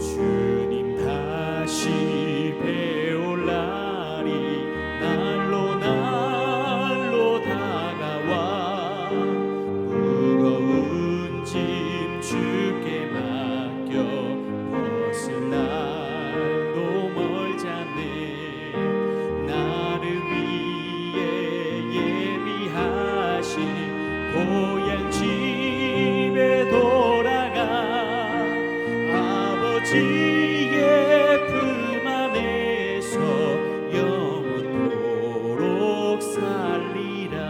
주님 다시 배울 날이 날로 날로 다가와 무거운 짐 주께 맡겨 벗을 날도 멀잖네. 나를 위해 예비하신 고향 집에 돌아가 아버지의 품 안에서 영원토록 살리라.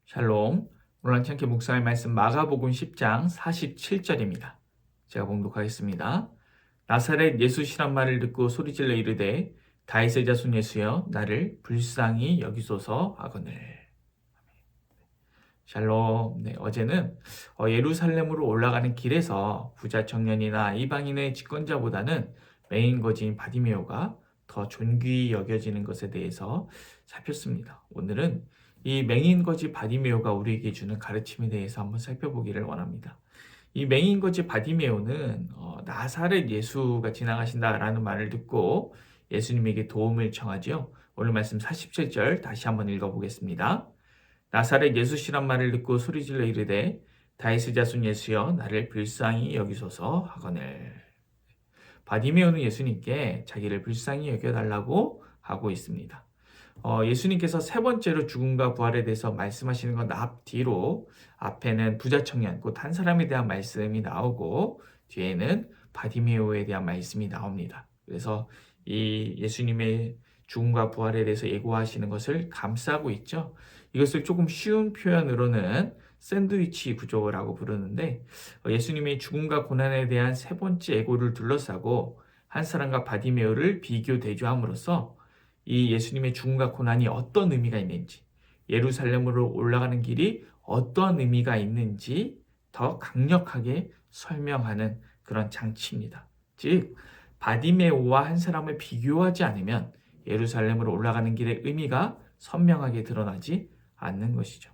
샬롬. 오늘 한창께 묵상할 말씀 마가복음 10장 47절입니다. 제가 봉독하겠습니다. 나사렛 예수시란 말을 듣고 소리질러 이르되 다윗의 자손 예수여 나를 불쌍히 여기소서 하거늘. 샬롬. 어제는 예루살렘으로 올라가는 길에서 부자 청년이나 이방인의 집권자보다는 메인 거지인 바디메오가 더 존귀히 여겨지는 것에 대해서 살폈습니다. 오늘은 이 맹인 거지 바디메오가 우리에게 주는 가르침에 대해서 한번 살펴보기를 원합니다. 이 맹인 거지 바디메오는 나사렛 예수가 지나가신다라는 말을 듣고 예수님에게 도움을 청하죠. 오늘 말씀 47절 다시 한번 읽어보겠습니다. 나사렛 예수시란 말을 듣고 소리질러 이르되 다윗의 자손 예수여 나를 불쌍히 여기소서 하거늘. 바디메오는 예수님께 자기를 불쌍히 여겨달라고 하고 있습니다. 예수님께서 세 번째로 죽음과 부활에 대해서 말씀하시는 건 앞뒤로 앞에는 부자 청년 곧 한 사람에 대한 말씀이 나오고 뒤에는 바디메오에 대한 말씀이 나옵니다. 그래서 이 예수님의 죽음과 부활에 대해서 예고하시는 것을 감싸고 있죠. 이것을 조금 쉬운 표현으로는 샌드위치 구조라고 부르는데 예수님의 죽음과 고난에 대한 세 번째 예고를 둘러싸고 한 사람과 바디메오를 비교 대조함으로써 이 예수님의 죽음과 고난이 어떤 의미가 있는지, 예루살렘으로 올라가는 길이 어떤 의미가 있는지 더 강력하게 설명하는 그런 장치입니다. 즉, 바디메오와 한 사람을 비교하지 않으면 예루살렘으로 올라가는 길의 의미가 선명하게 드러나지 않는 것이죠.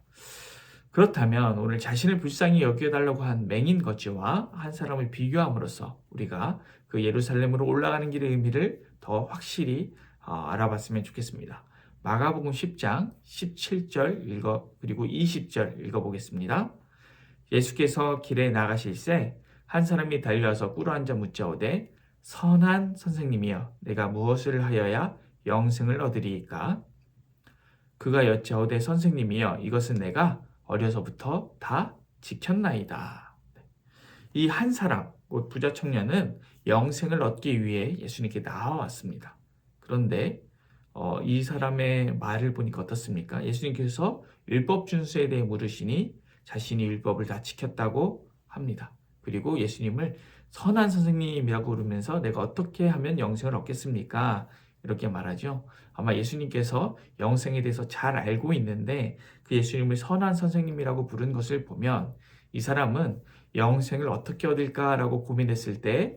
그렇다면 오늘 자신을 불쌍히 여겨달라고 한 맹인 거지와 한 사람을 비교함으로써 우리가 그 예루살렘으로 올라가는 길의 의미를 더 확실히 알아봤으면 좋겠습니다. 마가복음 10장 17절 그리고 20절 읽어보겠습니다. 예수께서 길에 나가실새 한 사람이 달려와서 꿇어앉아 묻자오되 선한 선생님이여 내가 무엇을 하여야 영생을 얻으리이까? 그가 여짜오되 선생님이여 이것은 내가 어려서부터 다 지켰나이다. 이 한 사람, 곧 부자 청년은 영생을 얻기 위해 예수님께 나와왔습니다. 그런데 이 사람의 말을 보니까 어떻습니까? 예수님께서 율법 준수에 대해 물으시니 자신이 율법을 다 지켰다고 합니다. 그리고 예수님을 선한 선생님이라고 부르면서 내가 어떻게 하면 영생을 얻겠습니까? 이렇게 말하죠. 아마 예수님께서 영생에 대해서 잘 알고 있는데 그 예수님을 선한 선생님이라고 부른 것을 보면 이 사람은 영생을 어떻게 얻을까라고 고민했을 때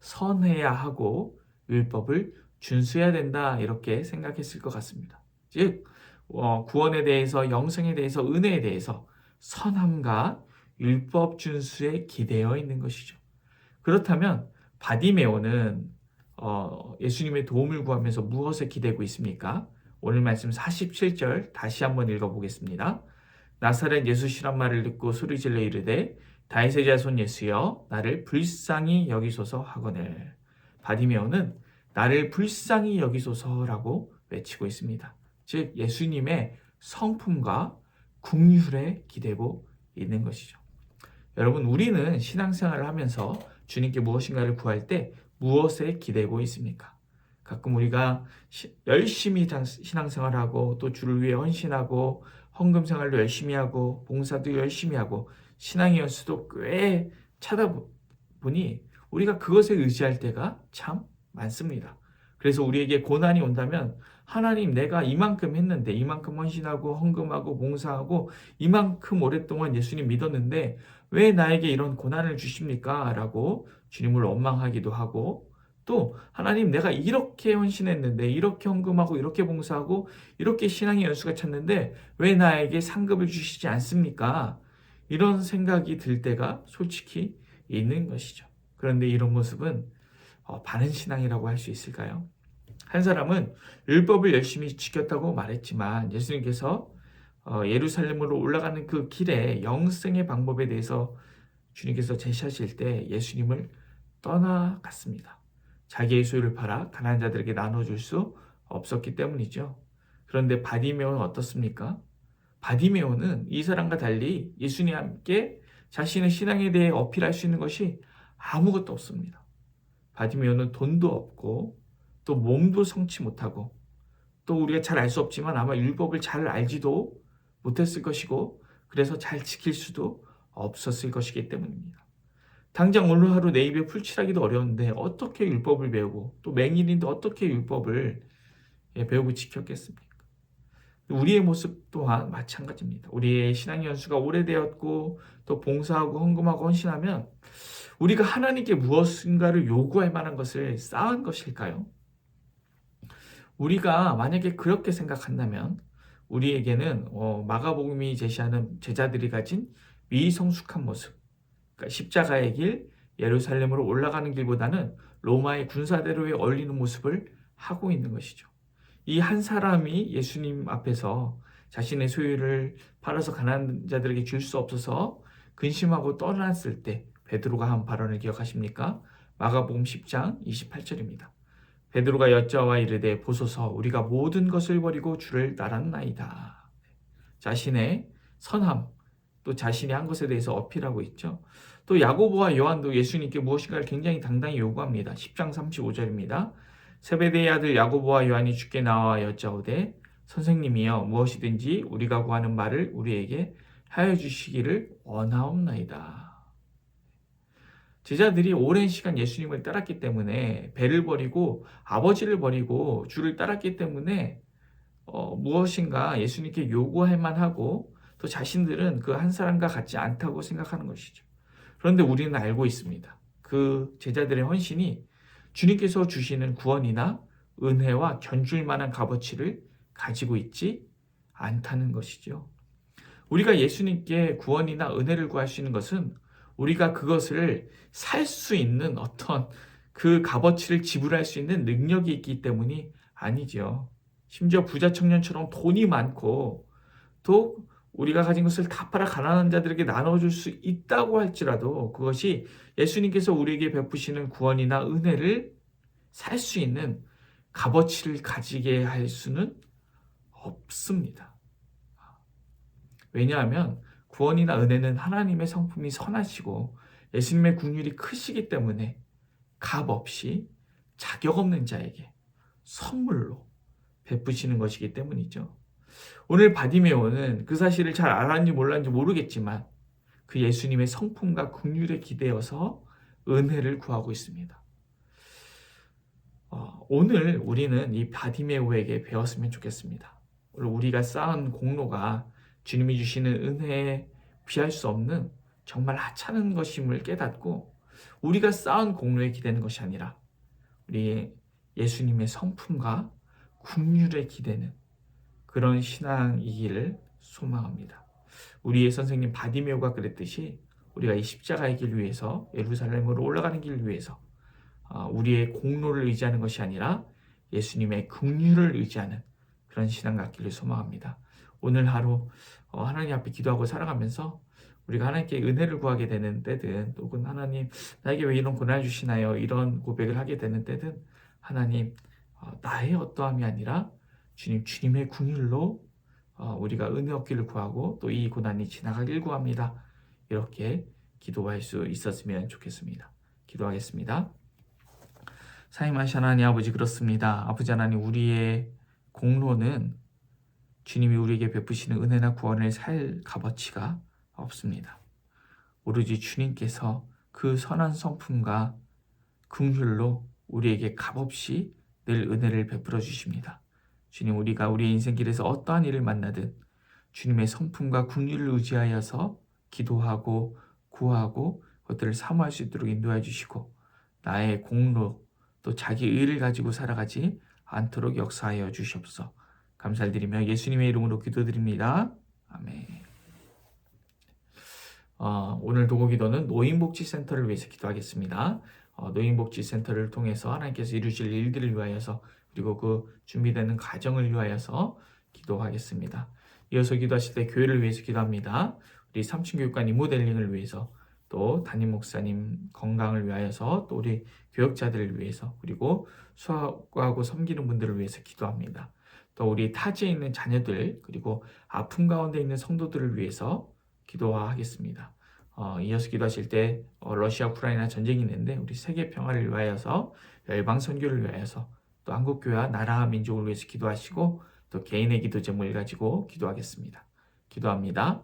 선해야 하고 율법을 준수해야 된다 이렇게 생각했을 것 같습니다. 즉 구원에 대해서 영생에 대해서 은혜에 대해서 선함과 율법 준수에 기대어 있는 것이죠. 그렇다면 바디메오는 예수님의 도움을 구하면서 무엇에 기대고 있습니까? 오늘 말씀 47절 다시 한번 읽어보겠습니다. 나사렛 예수시란 말을 듣고 소리질러 이르되 다윗의 자손 예수여 나를 불쌍히 여기소서 하거늘. 바디메오는 나를 불쌍히 여기소서라고 외치고 있습니다. 즉 예수님의 성품과 긍휼에 기대고 있는 것이죠. 여러분 우리는 신앙생활을 하면서 주님께 무엇인가를 구할 때 무엇에 기대고 있습니까? 가끔 우리가 열심히 신앙생활하고 또 주를 위해 헌신하고 헌금생활도 열심히 하고 봉사도 열심히 하고 신앙의 연수도 꽤 찾아보니 우리가 그것에 의지할 때가 참 많습니다. 그래서 우리에게 고난이 온다면 하나님 내가 이만큼 했는데 이만큼 헌신하고 헌금하고 봉사하고 이만큼 오랫동안 예수님 믿었는데 왜 나에게 이런 고난을 주십니까? 라고 주님을 원망하기도 하고 또 하나님 내가 이렇게 헌신했는데 이렇게 헌금하고 이렇게 봉사하고 이렇게 신앙의 연수가 찼는데 왜 나에게 상급을 주시지 않습니까? 이런 생각이 들 때가 솔직히 있는 것이죠. 그런데 이런 모습은 바른 신앙이라고 할 수 있을까요? 한 사람은 율법을 열심히 지켰다고 말했지만 예수님께서 예루살렘으로 올라가는 그 길에 영생의 방법에 대해서 주님께서 제시하실 때 예수님을 떠나갔습니다. 자기의 소유를 팔아 가난한 자들에게 나눠줄 수 없었기 때문이죠. 그런데 바디메오는 어떻습니까? 바디메오는 이 사람과 달리 예수님과 함께 자신의 신앙에 대해 어필할 수 있는 것이 아무것도 없습니다. 바디메오는 돈도 없고 또 몸도 성치 못하고 또 우리가 잘 알 수 없지만 아마 율법을 잘 알지도 못했을 것이고 그래서 잘 지킬 수도 없었을 것이기 때문입니다. 당장 오늘 하루 내 입에 풀칠하기도 어려운데 어떻게 율법을 배우고 또 맹인인데 어떻게 율법을 배우고 지켰겠습니까? 우리의 모습 또한 마찬가지입니다. 우리의 신앙 연수가 오래되었고 또 봉사하고 헌금하고 헌신하면 우리가 하나님께 무엇인가를 요구할 만한 것을 쌓은 것일까요? 우리가 만약에 그렇게 생각한다면 우리에게는 마가복음이 제시하는 제자들이 가진 미성숙한 모습, 그러니까 십자가의 길, 예루살렘으로 올라가는 길보다는 로마의 군사대로에 어울리는 모습을 하고 있는 것이죠. 이 한 사람이 예수님 앞에서 자신의 소유를 팔아서 가난한 자들에게 줄 수 없어서 근심하고 떠났을 때 베드로가 한 발언을 기억하십니까? 마가복음 10장 28절입니다. 베드로가 여짜와 이르되 보소서 우리가 모든 것을 버리고 주를 따랐나이다. 자신의 선함 또 자신이 한 것에 대해서 어필하고 있죠. 또 야고보와 요한도 예수님께 무엇인가를 굉장히 당당히 요구합니다. 10장 35절입니다. 세베대의 아들 야고보와 요한이 주께 나와 여짜오되 선생님이여 무엇이든지 우리가 구하는 말을 우리에게 하여 주시기를 원하옵나이다. 제자들이 오랜 시간 예수님을 따랐기 때문에 배를 버리고 아버지를 버리고 주를 따랐기 때문에 무엇인가 예수님께 요구할 만하고 또 자신들은 그 한 사람과 같지 않다고 생각하는 것이죠. 그런데 우리는 알고 있습니다. 그 제자들의 헌신이 주님께서 주시는 구원이나 은혜와 견줄 만한 값어치를 가지고 있지 않다는 것이죠. 우리가 예수님께 구원이나 은혜를 구할 수 있는 것은 우리가 그것을 살 수 있는 어떤 그 값어치를 지불할 수 있는 능력이 있기 때문이 아니죠. 심지어 부자 청년처럼 돈이 많고 또 우리가 가진 것을 다 팔아 가난한 자들에게 나눠줄 수 있다고 할지라도 그것이 예수님께서 우리에게 베푸시는 구원이나 은혜를 살 수 있는 값어치를 가지게 할 수는 없습니다. 왜냐하면 구원이나 은혜는 하나님의 성품이 선하시고 예수님의 긍휼이 크시기 때문에 값없이 자격 없는 자에게 선물로 베푸시는 것이기 때문이죠. 오늘 바디메오는 그 사실을 잘 알았는지 몰랐는지 모르겠지만 그 예수님의 성품과 긍휼에 기대어서 은혜를 구하고 있습니다. 오늘 우리는 이 바디메오에게 배웠으면 좋겠습니다. 오늘 우리가 쌓은 공로가 주님이 주시는 은혜에 비할 수 없는 정말 하찮은 것임을 깨닫고 우리가 쌓은 공로에 기대는 것이 아니라 우리 예수님의 성품과 긍휼에 기대는 그런 신앙이기를 소망합니다. 우리의 선생님 바디메오가 그랬듯이 우리가 이 십자가의 길 위해서 예루살렘으로 올라가는 길 위해서 우리의 공로를 의지하는 것이 아니라 예수님의 긍휼을 의지하는 그런 신앙 갖기를 소망합니다. 오늘 하루 하나님 앞에 기도하고 살아가면서 우리가 하나님께 은혜를 구하게 되는 때든 혹은 하나님 나에게 왜 이런 고난을 주시나요? 이런 고백을 하게 되는 때든 하나님 나의 어떠함이 아니라 주님의 긍휼로 우리가 은혜 얻기를 구하고 또 이 고난이 지나가길 구합니다. 이렇게 기도할 수 있었으면 좋겠습니다. 기도하겠습니다. 사임하신 하나님 아버지 그렇습니다. 아버지 하나님 우리의 공로는 주님이 우리에게 베푸시는 은혜나 구원을 살 값어치가 없습니다. 오로지 주님께서 그 선한 성품과 긍휼로 우리에게 값없이 늘 은혜를 베풀어 주십니다. 주님 우리가 우리의 인생길에서 어떠한 일을 만나든 주님의 성품과 긍휼을 의지하여서 기도하고 구하고 그것들을 사모할 수 있도록 인도해 주시고 나의 공로 또 자기 의를 가지고 살아가지 않도록 역사하여 주시옵소서. 감사를 드리며 예수님의 이름으로 기도드립니다. 아멘. 오늘 도구기도는 노인복지센터를 위해서 기도하겠습니다. 노인복지센터를 통해서 하나님께서 이루실 일들을 위하여서 그리고 그 준비되는 과정을 위하여서 기도하겠습니다. 이어서 기도하실 때 교회를 위해서 기도합니다. 우리 삼층교육관 리모델링을 위해서 또 담임 목사님 건강을 위하여서 또 우리 교역자들을 위해서 그리고 수학하고 섬기는 분들을 위해서 기도합니다. 또 우리 타지에 있는 자녀들 그리고 아픔 가운데 있는 성도들을 위해서 기도하겠습니다. 이어서 기도하실 때 러시아 우크라이나 전쟁이 있는데 우리 세계 평화를 위하여서 열방 선교를 위하여서 또 한국교회와 나라 민족을 위해서 기도하시고 또 개인의 기도 제목을 가지고 기도하겠습니다. 기도합니다.